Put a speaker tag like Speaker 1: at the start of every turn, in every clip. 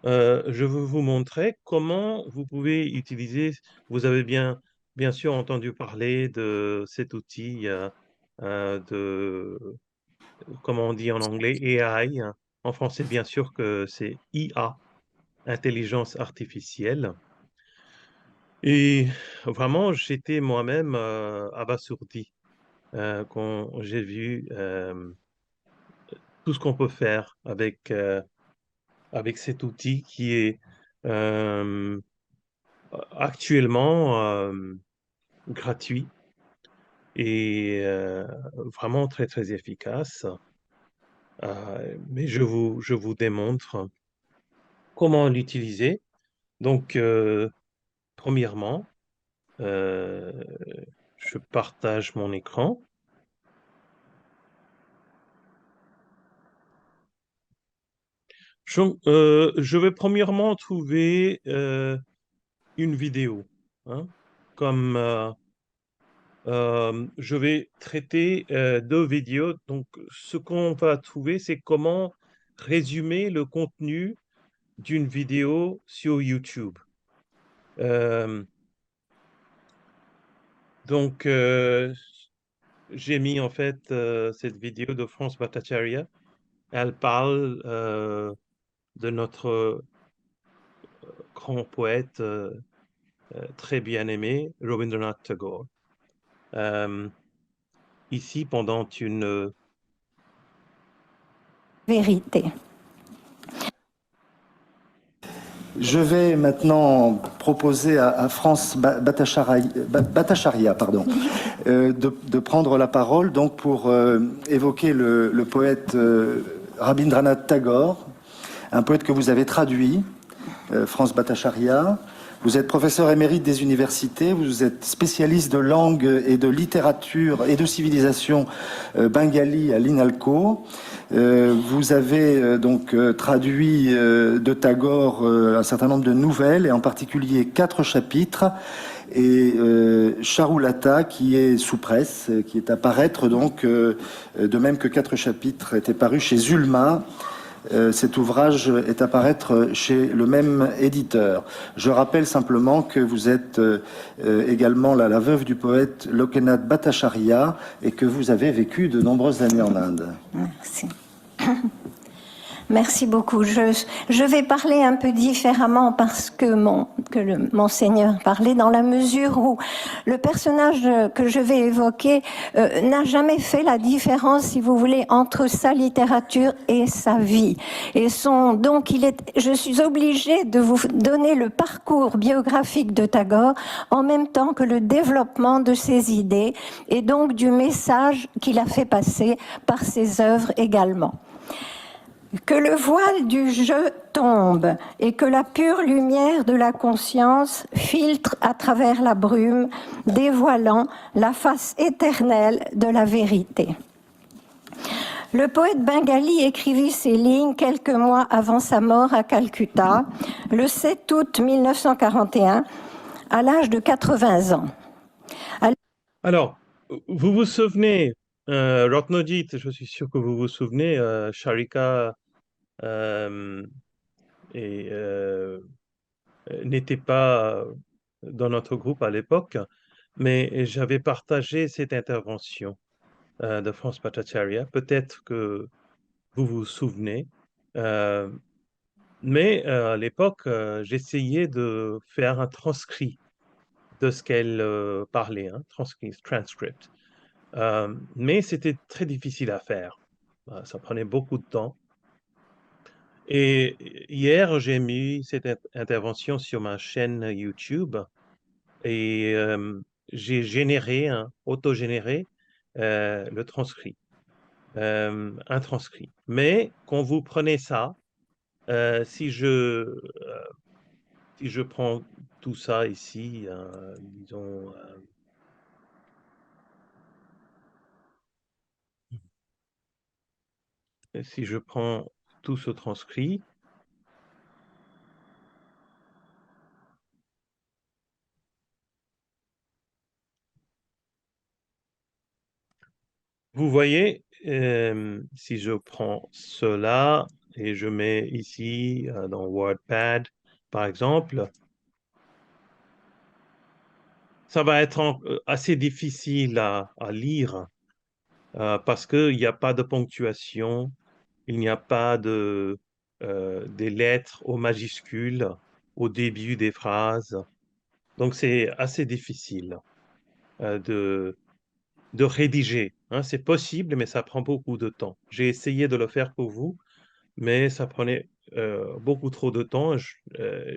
Speaker 1: je veux vous montrer comment vous pouvez utiliser, vous avez bien sûr entendu parler de cet outil de, comment on dit en anglais, AI. Hein. En français, bien sûr que c'est IA, intelligence artificielle. Et vraiment, j'étais moi-même abasourdi quand j'ai vu tout ce qu'on peut faire avec cet outil qui est euh, actuellement gratuit et vraiment très très efficace. Mais je vous démontre comment l'utiliser. Donc, premièrement, euh, je partage mon écran. Je vais premièrement trouver une vidéo, hein, comme je vais traiter deux vidéos. Donc, ce qu'on va trouver, c'est comment résumer le contenu d'une vidéo sur YouTube. Euh, donc, j'ai mis en fait cette vidéo de France Bhattacharya. Elle parle de notre grand poète très bien aimé, Rabindranath Tagore. Euh, ici, pendant une...
Speaker 2: Vérité.
Speaker 3: Je vais maintenant proposer à France Bhattacharya, pardon, de prendre la parole donc pour évoquer le poète Rabindranath Tagore, un poète que vous avez traduit, France Bhattacharya. Vous êtes professeur émérite des universités, vous êtes spécialiste de langue et de littérature et de civilisation bengali à l'INALCO. Vous avez traduit de Tagore un certain nombre de nouvelles et en particulier 4 chapitres et Charulata qui est sous presse, qui est à paraître donc, de même que 4 chapitres étaient parus chez Zulma. Cet ouvrage est à paraître chez le même éditeur. Je rappelle simplement que vous êtes également la veuve du poète Lokanath Bhattacharya et que vous avez vécu de nombreuses années en Inde.
Speaker 2: Merci. Merci beaucoup. Je vais parler un peu différemment parce que Monseigneur parlait dans la mesure où le personnage que je vais évoquer n'a jamais fait la différence, si vous voulez, entre sa littérature et sa vie. Donc, je suis obligée de vous donner le parcours biographique de Tagore en même temps que le développement de ses idées et donc du message qu'il a fait passer par ses œuvres également. Que le voile du jeu tombe et que la pure lumière de la conscience filtre à travers la brume, dévoilant la face éternelle de la vérité. Le poète bengali écrivit ces lignes quelques mois avant sa mort à Calcutta, le 7 août 1941, à l'âge de 80 ans.
Speaker 1: Alors, vous vous souvenez, Ratnojit, je suis sûr que vous vous souvenez, Sharika euh, et, n'était pas dans notre groupe à l'époque, mais j'avais partagé cette intervention de France Bhattacharya. Peut-être que vous vous souvenez. Euh, mais à l'époque, j'essayais de faire un transcrit de ce qu'elle parlait, hein, transcript. Mais c'était très difficile à faire. Ça prenait beaucoup de temps. Et hier, j'ai mis cette intervention sur ma chaîne YouTube et j'ai généré, auto-généré le transcrit, un transcrit. Mais quand vous prenez ça, si je prends tout ça ici, disons, si je prends tout ce transcrit, vous voyez, si je prends cela, et je mets ici dans WordPad, par exemple, ça va être assez difficile à lire parce qu'il n'y a pas de ponctuation, il n'y a pas des lettres aux majuscules au début des phrases. Donc, c'est assez difficile de rédiger, hein. C'est possible, mais ça prend beaucoup de temps. J'ai essayé de le faire pour vous, mais ça prenait beaucoup trop de temps.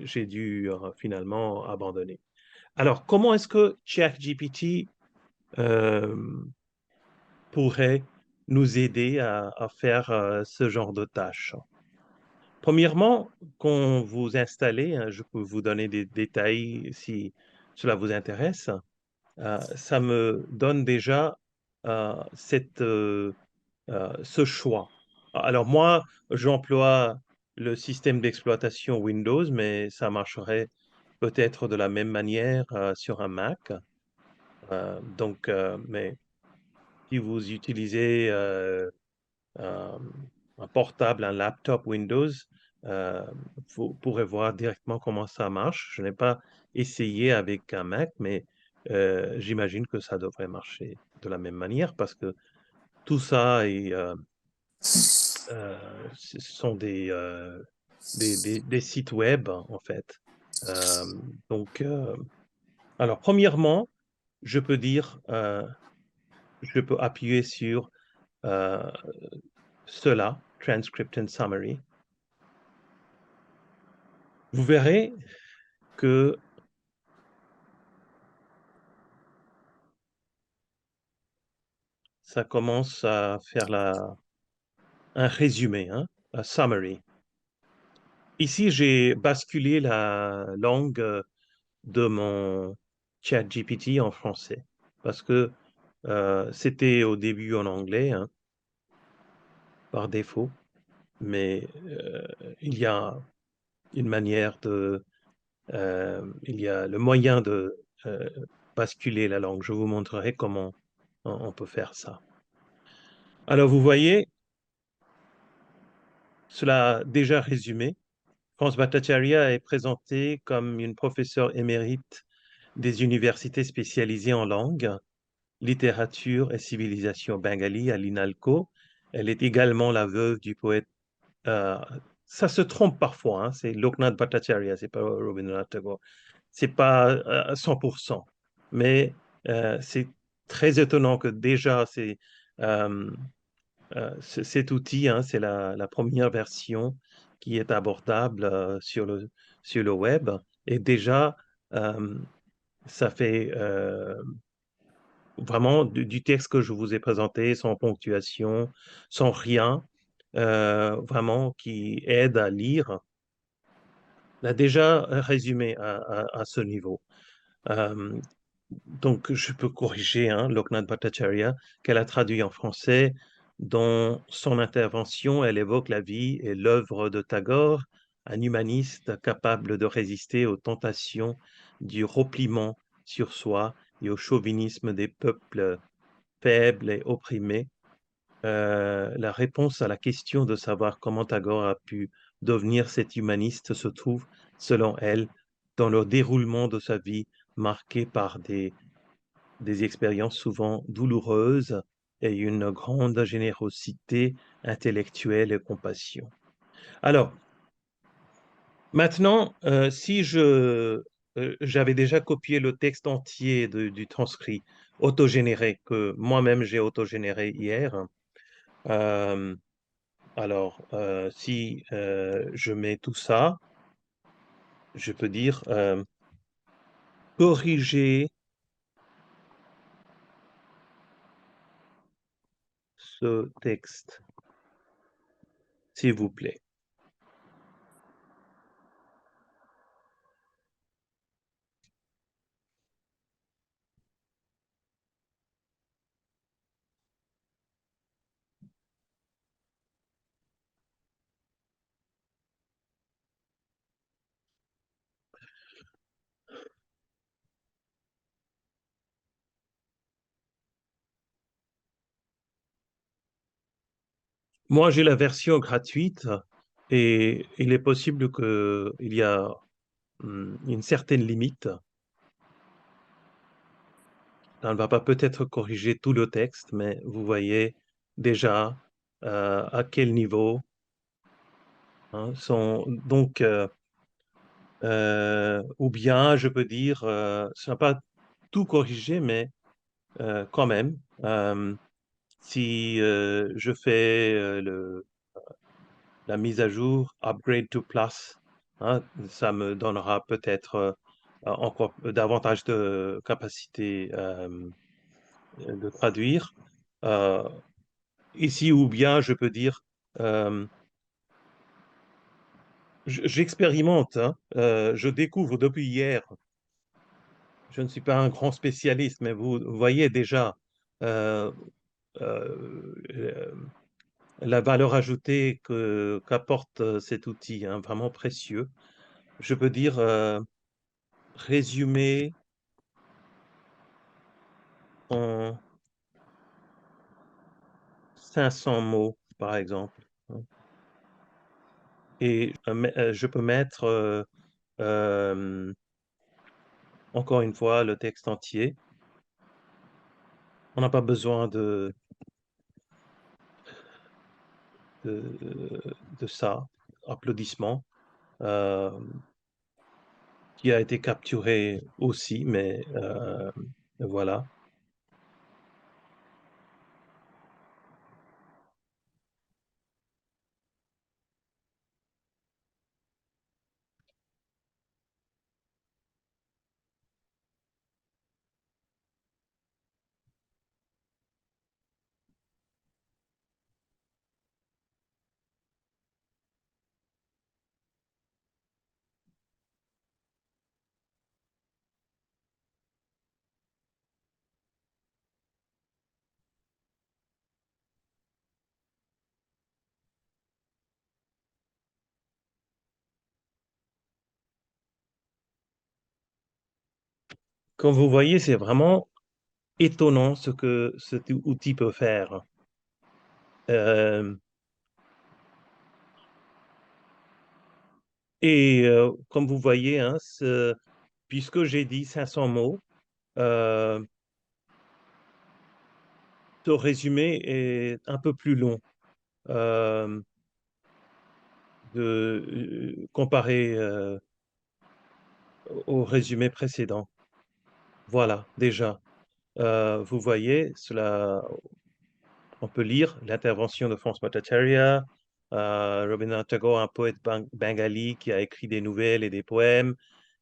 Speaker 1: J'ai dû finalement abandonner. Alors, comment est-ce que ChatGPT euh, pourrait nous aider à faire ce genre de tâches? Premièrement, quand vous installez, hein, je peux vous donner des détails si cela vous intéresse. Ça me donne déjà ce choix. Alors moi, j'emploie le système d'exploitation Windows, mais ça marcherait peut-être de la même manière sur un Mac. Mais si vous utilisez un, un portable, un laptop Windows, euh, vous pourrez voir directement comment ça marche. Je n'ai pas essayé avec un Mac, mais j'imagine que ça devrait marcher de la même manière parce que tout ça ce sont des sites web, en fait. Euh, donc, alors, premièrement, je peux dire, je peux appuyer sur euh, cela, Transcript and Summary. Vous verrez que ça commence à faire un résumé, hein, un summary. Ici, j'ai basculé la langue de mon chat GPT en français parce que c'était au début en anglais, hein, par défaut, mais il y a une manière il y a le moyen de basculer la langue. Je vous montrerai comment on peut faire ça. Alors, vous voyez, cela déjà résumé. France Bhattacharya est présentée comme une professeure émérite des universités spécialisées en langue, littérature et civilisation bengali à l'INALCO. Elle est également la veuve du poète. euh, Ça se trompe parfois, hein, c'est Loknath Bhattacharya, c'est pas Rabindranath Tagore. C'est pas à 100%, mais c'est très étonnant que déjà euh, cet outil, hein, c'est la première version qui est abordable sur le web. Et déjà, euh, ça fait vraiment du texte que je vous ai présenté, sans ponctuation, sans rien, vraiment qui aide à lire, l'a déjà résumé à ce niveau. Euh, donc, je peux corriger, hein, Loknath Bhattacharya, qu'elle a traduit en français. Dans son intervention, elle évoque la vie et l'œuvre de Tagore, un humaniste capable de résister aux tentations du repliement sur soi et au chauvinisme des peuples faibles et opprimés. La réponse à la question de savoir comment Tagore a pu devenir cet humaniste se trouve, selon elle, dans le déroulement de sa vie marqué par des expériences souvent douloureuses et une grande générosité intellectuelle et compassion. Alors, maintenant, si j'avais déjà copié le texte entier du transcrit autogénéré que moi-même j'ai autogénéré hier, euh, si je mets tout ça, je peux dire corriger ce texte, s'il vous plaît. Moi, j'ai la version gratuite. Et il est possible qu'il y a une certaine limite. Ça ne va pas peut-être corriger tout le texte, mais vous voyez déjà à quel niveau sont. Donc, ou bien je peux dire, ça ne va pas tout corriger, mais quand même, si je fais la mise à jour, upgrade to plus, ça me donnera peut-être encore davantage de capacité de traduire. Euh, Ici, ou bien je peux dire, euh, j'expérimente, je découvre depuis hier. Je ne suis pas un grand spécialiste, mais vous voyez déjà euh, euh, la valeur ajoutée qu'apporte cet outil, vraiment précieux. Je peux dire résumer en 500 mots, par exemple. Et je peux mettre, euh, encore une fois, le texte entier. On n'a pas besoin de ça. Applaudissements, euh, qui a été capturé aussi, mais voilà. Comme vous voyez, c'est vraiment étonnant ce que cet outil peut faire. Euh, et comme vous voyez, puisque j'ai dit 500 mots, euh, ce résumé est un peu plus long euh, comparé au résumé précédent. Voilà, déjà. Vous voyez, on peut lire l'intervention de Franz Bhattacharya, Rabindranath Tagore, un poète bengali qui a écrit des nouvelles et des poèmes,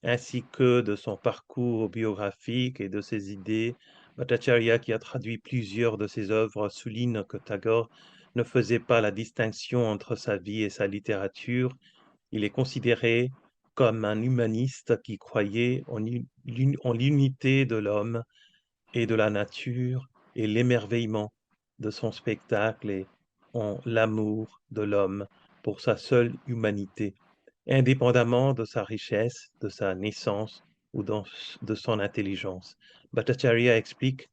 Speaker 1: ainsi que de son parcours biographique et de ses idées. Bhattacharya, qui a traduit plusieurs de ses œuvres, souligne que Tagore ne faisait pas la distinction entre sa vie et sa littérature. Il est considéré comme un humaniste qui croyait en l'unité de l'homme et de la nature et l'émerveillement de son spectacle et en l'amour de l'homme pour sa seule humanité, indépendamment de sa richesse, de sa naissance ou de son intelligence. Bhattacharya explique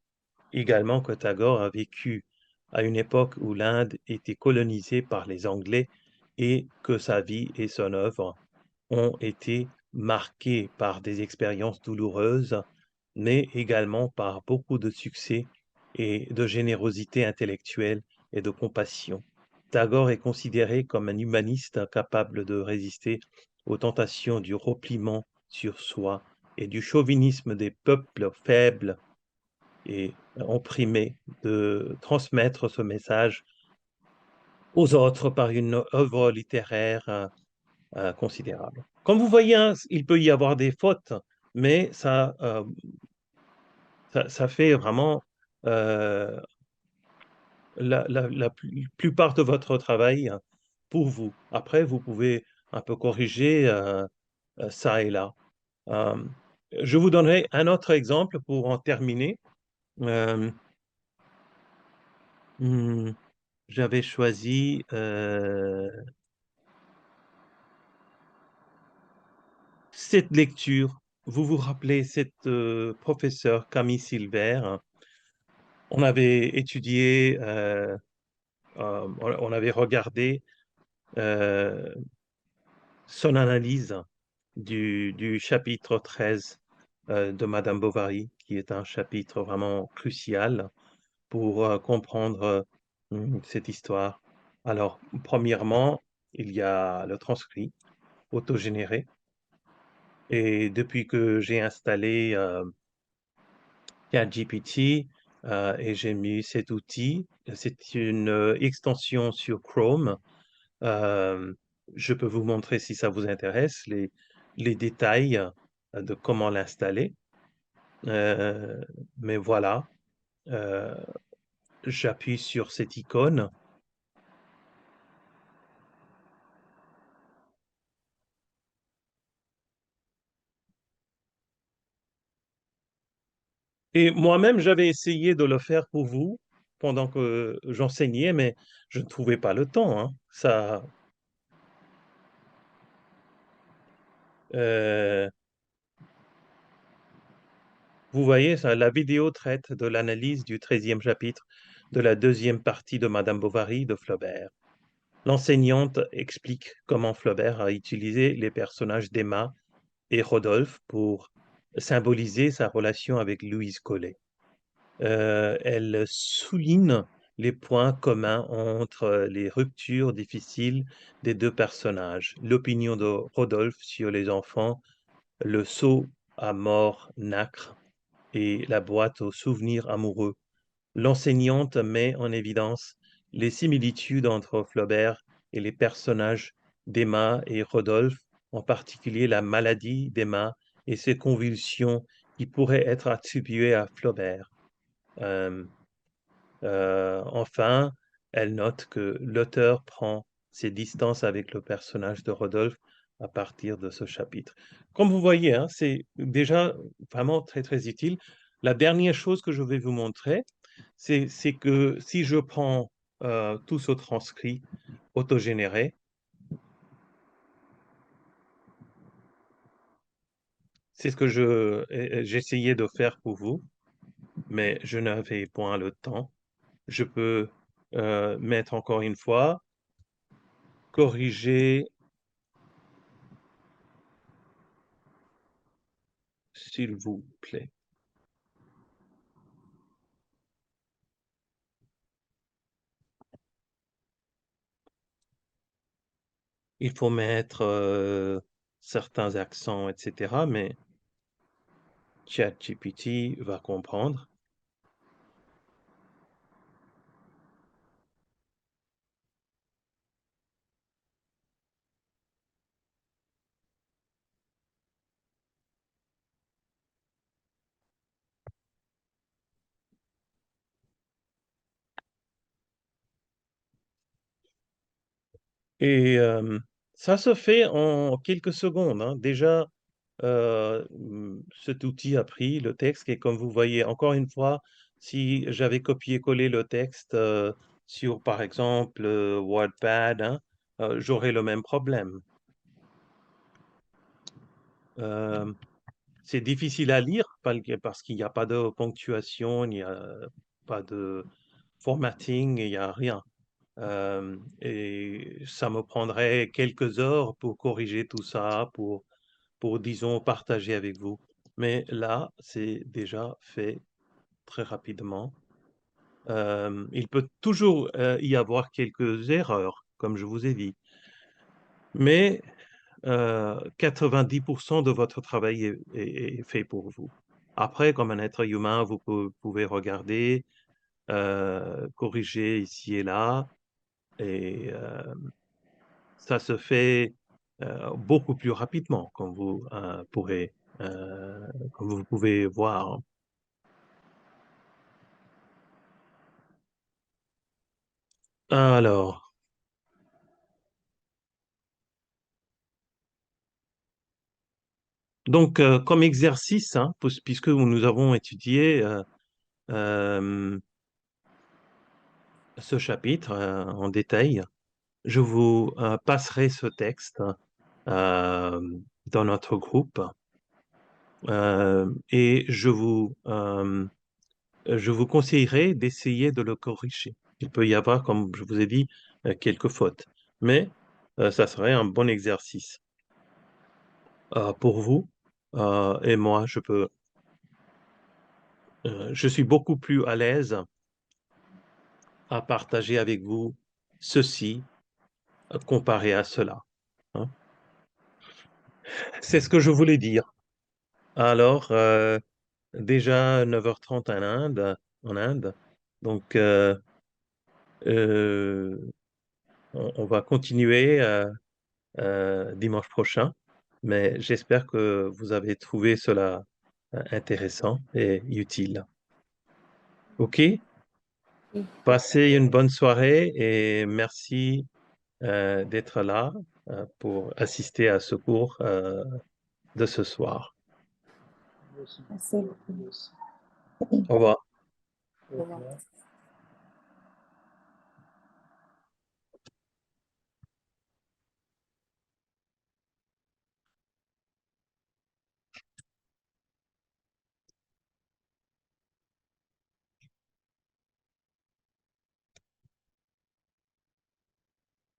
Speaker 1: également que Tagore a vécu à une époque où l'Inde était colonisée par les Anglais et que sa vie et son œuvre ont été marquées par des expériences douloureuses, mais également par beaucoup de succès et de générosité intellectuelle et de compassion. Tagore est considéré comme un humaniste capable de résister aux tentations du repliement sur soi et du chauvinisme des peuples faibles et opprimés, de transmettre ce message aux autres par une œuvre littéraire considérable. Comme vous voyez, il peut y avoir des fautes, mais ça fait vraiment euh, la plupart de votre travail pour vous. Après, vous pouvez un peu corriger ça et là. Euh, je vous donnerai un autre exemple pour en terminer. Euh, hmm, J'avais choisi cette lecture. Vous vous rappelez cette professeure Camille Silver? On avait étudié, on avait regardé euh, son analyse du chapitre 13 de Madame Bovary, qui est un chapitre vraiment crucial pour comprendre cette histoire. Alors, premièrement, il y a le transcrit autogénéré. Et depuis que j'ai installé ChatGPT et j'ai mis cet outil, c'est une extension sur Chrome. Euh, je peux vous montrer si ça vous intéresse les détails de comment l'installer. Euh, mais voilà, euh, j'appuie sur cette icône. Et moi-même, j'avais essayé de le faire pour vous pendant que j'enseignais, mais je ne trouvais pas le temps, hein. Euh, Vous voyez, ça, la vidéo traite de l'analyse du 13e chapitre de la deuxième partie de Madame Bovary de Flaubert. L'enseignante explique comment Flaubert a utilisé les personnages d'Emma et Rodolphe pour symboliser sa relation avec Louise Collet. Elle souligne les points communs entre les ruptures difficiles des deux personnages, l'opinion de Rodolphe sur les enfants, le saut à mort nacre et la boîte aux souvenirs amoureux. L'enseignante met en évidence les similitudes entre Flaubert et les personnages d'Emma et Rodolphe, en particulier la maladie d'Emma et ses convulsions qui pourraient être attribuées à Flaubert. Euh, enfin, elle note que l'auteur prend ses distances avec le personnage de Rodolphe à partir de ce chapitre. Comme vous voyez, hein, c'est déjà vraiment très, très utile. La dernière chose que je vais vous montrer, c'est que si je prends tout ce transcrit autogénéré, c'est ce que j'essayais de faire pour vous, mais je n'avais point le temps. Je peux mettre encore une fois, corriger, s'il vous plaît. Il faut mettre certains accents, etc. Mais ChatGPT va comprendre. Et ça se fait en quelques secondes, hein. Déjà, cet outil a pris le texte et comme vous voyez, encore une fois, si j'avais copié-collé le texte sur, par exemple, Wattpad, hein, j'aurais le même problème. Euh, c'est difficile à lire parce qu'il n'y a pas de ponctuation, il n'y a pas de formatting, il n'y a rien. Et ça me prendrait quelques heures pour corriger tout ça, disons, partager avec vous. Mais là, c'est déjà fait très rapidement. Il peut toujours y avoir quelques erreurs, comme je vous ai dit, mais 90% de votre travail est fait pour vous. Après, comme un être humain, vous pouvez regarder, corriger ici et là, et ça se fait beaucoup plus rapidement, comme vous pouvez voir. Alors, donc, comme exercice, hein, puisque nous avons étudié euh, ce chapitre en détail, je vous passerai ce texte euh, dans notre groupe et je vous conseillerais d'essayer de le corriger. Il peut y avoir, comme je vous ai dit, quelques fautes. Mais ça serait un bon exercice pour vous. Et moi, je suis beaucoup plus à l'aise à partager avec vous ceci comparé à cela, hein. C'est ce que je voulais dire. Alors, déjà 9h30 en Inde. Donc, euh, on va continuer dimanche prochain, mais j'espère que vous avez trouvé cela intéressant et utile. OK? Passez une bonne soirée et merci d'être là pour assister à ce cours de ce soir.
Speaker 4: Merci beaucoup.
Speaker 1: Au revoir.
Speaker 4: Au revoir.